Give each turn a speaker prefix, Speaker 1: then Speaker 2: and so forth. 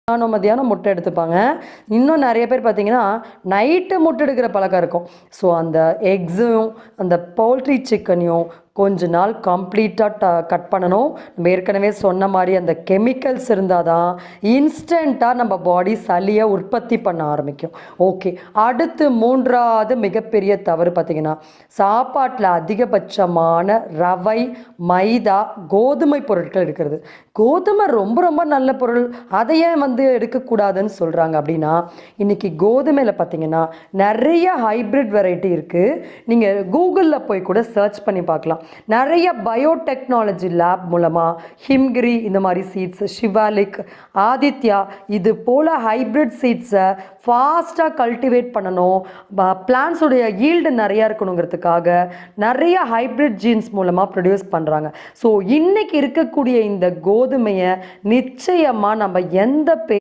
Speaker 1: மத்தியானம் முட்டை எடுத்துப்பாங்க. இன்னும் நிறைய பேர் பார்த்தீங்கன்னா, நைட்டு முட்டை எடுக்கிற பழக்கம் இருக்கும். ஸோ அந்த எக்ஸும், அந்த பவுல்ட்ரி சிக்கனையும் கொஞ்ச நாள் கம்ப்ளீட்டாக கட் பண்ணணும். நம்ம ஏற்கனவே சொன்ன மாரி அந்த கெமிக்கல்ஸ் இருந்தால் தான் இன்ஸ்டண்ட்டாக நம்ம பாடி சளியை உற்பத்தி பண்ண ஆரம்பிக்கும். ஓகே. அடுத்து 3வது மிகப்பெரிய தவறு பார்த்தீங்கன்னா, சாப்பாட்டில் அதிகபட்சமான ரவை, மைதா, கோதுமை பொருட்கள் இருக்கிறது. கோதுமை ரொம்ப ரொம்ப நல்ல பொருள். அதை ஏன் எடுக்கக்கூடாதுன்னு சொல்கிறாங்க அப்படின்னா, இன்றைக்கி கோதுமையில் பார்த்தீங்கன்னா நிறைய ஹைப்ரிட் வெரைட்டி இருக்குது. நீங்கள் கூகுளில் போய் கூட சர்ச் பண்ணி பார்க்கலாம். நிறைய பயோடெக்னாலஜி லேப் மூலமாக ஹிம்கிரி இந்த மாதிரி சீட்ஸ், ஷிவாலிக், ஆதித்யா இது போல் ஹைப்ரிட் சீட்ஸை ஃபாஸ்ட்டாக கல்டிவேட் பண்ணணும், பிளான்ஸுடைய ஈல்டு நிறையா இருக்கணுங்கிறதுக்காக நிறைய ஹைப்ரிட் ஜீன்ஸ் மூலமாக ப்ரொடியூஸ் பண்ணுறாங்க. ஸோ இன்றைக்கி இருக்கக்கூடிய இந்த கோதுமையை நிச்சயமாக நம்ம எந்த